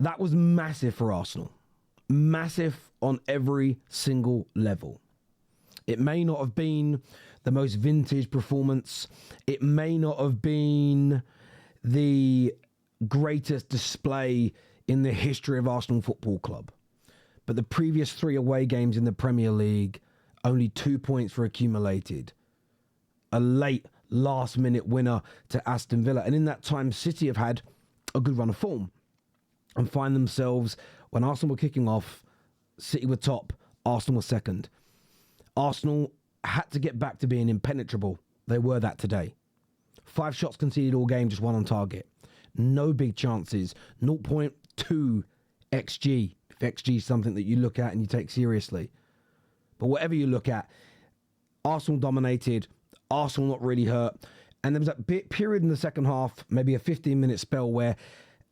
That was massive for Arsenal. Massive on every single level. It may not have been the most vintage performance. It may not have been the greatest display in the history of Arsenal Football Club. But the previous 3 away games in the Premier League, only 2 points were accumulated. A late last-minute winner to Aston Villa. And in that time, City have had a good run of form and find themselves, when Arsenal were kicking off, City were top, Arsenal were second. Arsenal had to get back to being impenetrable. They were that today. 5 shots conceded all game, just 1 on target. No big chances. 0.2 XG. If XG is something that you look at and you take seriously. But whatever you look at, Arsenal dominated. Arsenal not really hurt. And there was that period in the second half, maybe a 15-minute spell where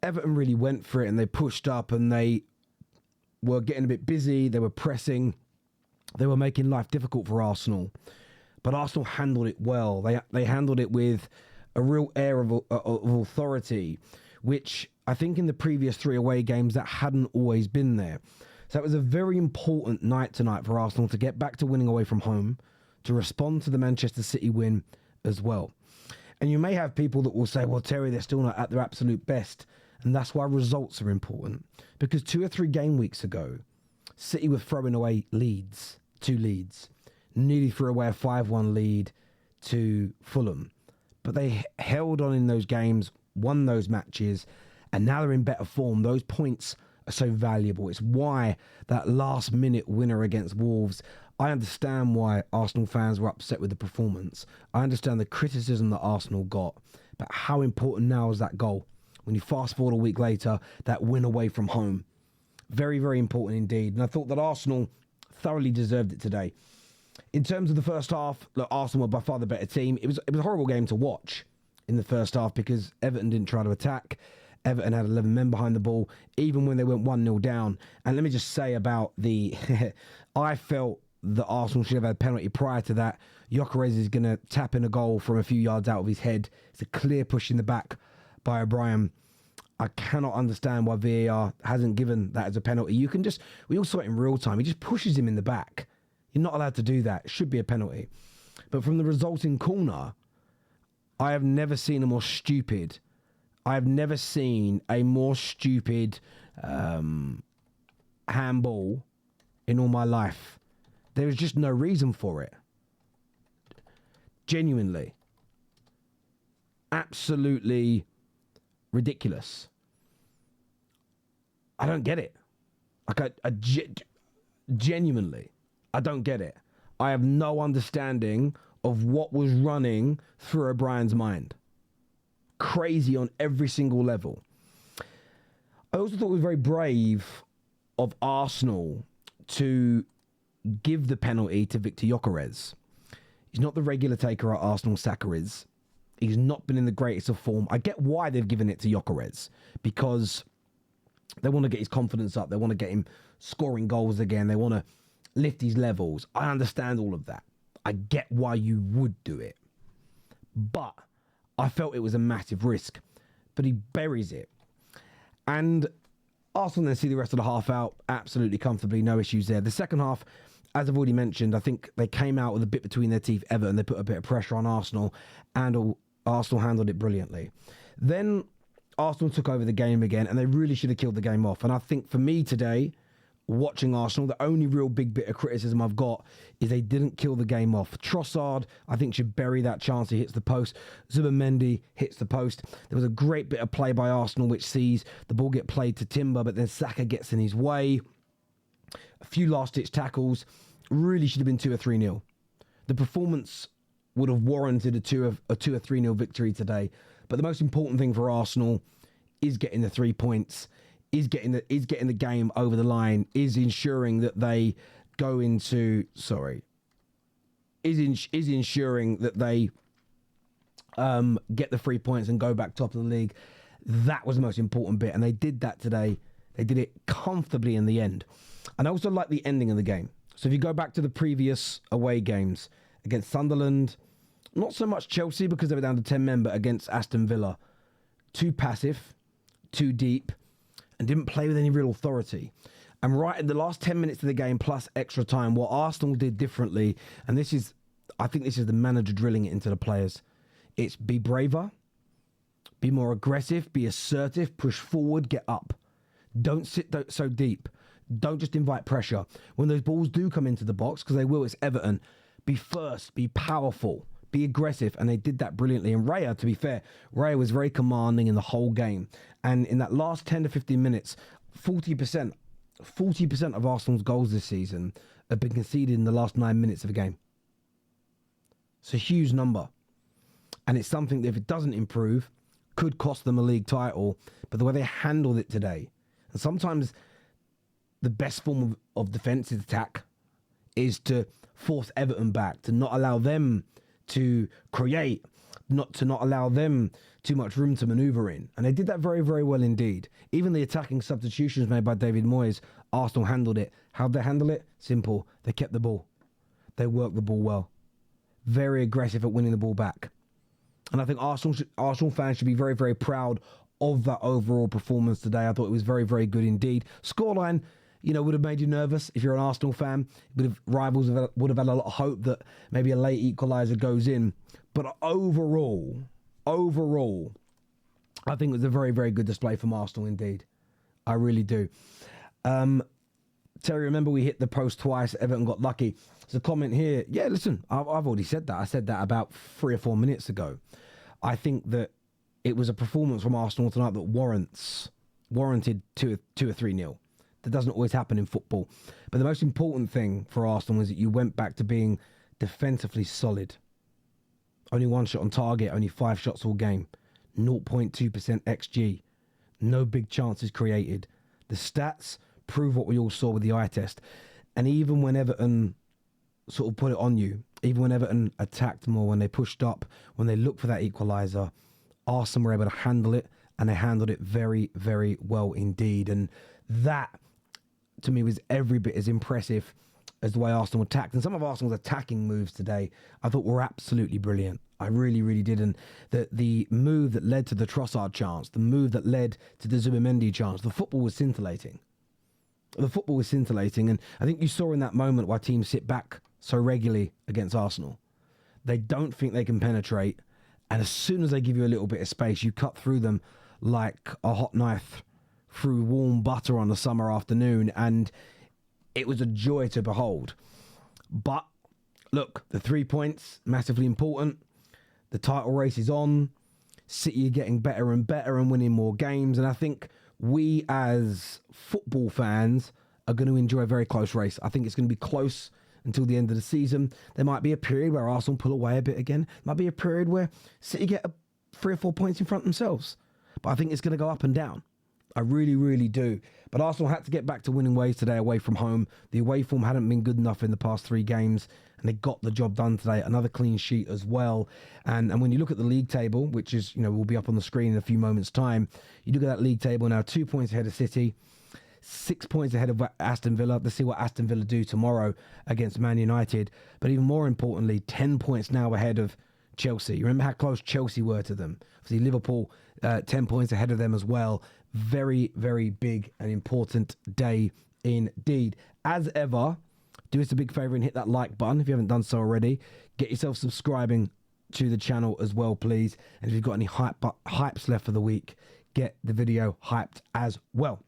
Everton really went for it and they pushed up and they were getting a bit busy. They were pressing. They were making life difficult for Arsenal. But Arsenal handled it well. They handled it with a real air of authority, which I think in the previous 3 away games that hadn't always been there. So it was a very important night tonight for Arsenal to get back to winning away from home, to respond to the Manchester City win as well. And you may have people that will say, well, Terry, they're still not at their absolute best. And that's why results are important. Because 2 or 3 game weeks ago, City were throwing away leads, 2 leads. Nearly threw away a 5-1 lead to Fulham. But they held on in those games, won those matches, and now they're in better form. Those points are so valuable. It's why that last-minute winner against Wolves, I understand why Arsenal fans were upset with the performance. I understand the criticism that Arsenal got. But how important now is that goal? When you fast forward a week later, that win away from home. Very, very important indeed. And I thought that Arsenal thoroughly deserved it today. In terms of the first half, look, Arsenal were by far the better team. It was a horrible game to watch in the first half because Everton didn't try to attack. Everton had 11 men behind the ball, even when they went 1-0 down. And let me just say about the... I felt that Arsenal should have had a penalty prior to that. Gyökeres is going to tap in a goal from a few yards out of his head. It's a clear push in the back by O'Brien. I cannot understand why VAR hasn't given that as a penalty. We all saw it in real time. He just pushes him in the back. You're not allowed to do that. It should be a penalty. But from the resulting corner, I have never seen a more stupid... I have never seen a more stupid handball in all my life. There is just no reason for it. Genuinely. Absolutely ridiculous. I don't get it. Genuinely, I don't get it. I have no understanding of what was running through O'Brien's mind. Crazy on every single level. I also thought it was very brave of Arsenal to give the penalty to Victor Gyökeres. He's not the regular taker at Arsenal, Saka is. He's not been in the greatest of form. I get why they've given it to Gyökeres, because they want to get his confidence up. They want to get him scoring goals again. They want to lift his levels. I understand all of that. I get why you would do it. But I felt it was a massive risk. But he buries it. And Arsenal then see the rest of the half out absolutely comfortably. No issues there. The second half, as I've already mentioned, I think they came out with a bit between their teeth, Everton. They put a bit of pressure on Arsenal, and Arsenal handled it brilliantly. Then Arsenal took over the game again, and they really should have killed the game off. And I think for me today, watching Arsenal, the only real big bit of criticism I've got is they didn't kill the game off. Trossard, I think, should bury that chance. He hits the post. Zubimendi hits the post. There was a great bit of play by Arsenal, which sees the ball get played to Timber, but then Saka gets in his way. A few last-ditch tackles. Really should have been 2 or 3-0. The performance would have warranted a 2 or 3-0 victory today. But the most important thing for Arsenal is getting the 3 points, is getting the game over the line, is ensuring that they go into... is ensuring that they get the 3 points and go back top of the league. That was the most important bit, and they did that today. They did it comfortably in the end. And I also like the ending of the game. So if you go back to the previous away games against Sunderland, not so much Chelsea because they were down to 10 men, but against Aston Villa, too passive, too deep, and didn't play with any real authority. And right in the last 10 minutes of the game plus extra time, what Arsenal did differently, and I think this is the manager drilling it into the players. It's be braver, be more aggressive, be assertive, push forward, get up. Don't sit so deep. Don't just invite pressure. When those balls do come into the box, because they will, it's Everton, be first, be powerful, be aggressive. And they did that brilliantly. And Raya, to be fair, Raya was very commanding in the whole game. And in that last 10 to 15 minutes, 40% of Arsenal's goals this season have been conceded in the last 9 minutes of a game. It's a huge number. And it's something that if it doesn't improve, could cost them a league title. But the way they handled it today, and sometimes the best form of defensive attack is to force Everton back, to not allow them to create, not allow them too much room to manoeuvre in. And they did that very, very well indeed. Even the attacking substitutions made by David Moyes, Arsenal handled it. How'd they handle it? Simple. They kept the ball. They worked the ball well. Very aggressive at winning the ball back. And I think Arsenal fans should be very, very proud of that overall performance today. I thought it was very, very good indeed. Scoreline, would have made you nervous if you're an Arsenal fan. Rivals would have had a lot of hope that maybe a late equaliser goes in. But overall, I think it was a very, very good display from Arsenal indeed. I really do. Terry, remember we hit the post twice. Everton got lucky. There's a comment here. Yeah, listen, I've already said that. I said that about 3 or 4 minutes ago. I think that it was a performance from Arsenal tonight that warranted 2 or 3-0. That doesn't always happen in football. But the most important thing for Arsenal is that you went back to being defensively solid. Only 1 shot on target, only 5 shots all game. 0.2% XG. No big chances created. The stats prove what we all saw with the eye test. And even when Everton sort of put it on you, even when Everton attacked more, when they pushed up, when they looked for that equaliser, Arsenal were able to handle it, and they handled it very, very well indeed. And that, to me, was every bit as impressive as the way Arsenal attacked. And some of Arsenal's attacking moves today, I thought were absolutely brilliant. I really, really did. And the move that led to the Trossard chance, the move that led to the Zubimendi chance, the football was scintillating. And I think you saw in that moment why teams sit back so regularly against Arsenal. They don't think they can penetrate, and as soon as they give you a little bit of space, you cut through them like a hot knife through warm butter on a summer afternoon, and it was a joy to behold. But look, the 3 points, massively important. The title race is on. City are getting better and better and winning more games, and I think we as football fans are going to enjoy a very close race. I think it's going to be close until the end of the season. There might be a period where Arsenal pull away a bit again. There might be a period where City get 3 or 4 points in front themselves. But I think it's going to go up and down. I really, really do. But Arsenal had to get back to winning ways today away from home. The away form hadn't been good enough in the past 3 games, and they got the job done today. Another clean sheet as well. And when you look at the league table, which is, will be up on the screen in a few moments' time, you look at that league table now, 2 points ahead of City, 6 points ahead of Aston Villa. Let's see what Aston Villa do tomorrow against Man United. But even more importantly, 10 points now ahead of Chelsea. You remember how close Chelsea were to them. Obviously, Liverpool, 10 points ahead of them as well. Very, very big and important day indeed. As ever, do us a big favour and hit that like button if you haven't done so already. Get yourself subscribing to the channel as well, please. And if you've got any hypes left for the week, get the video hyped as well.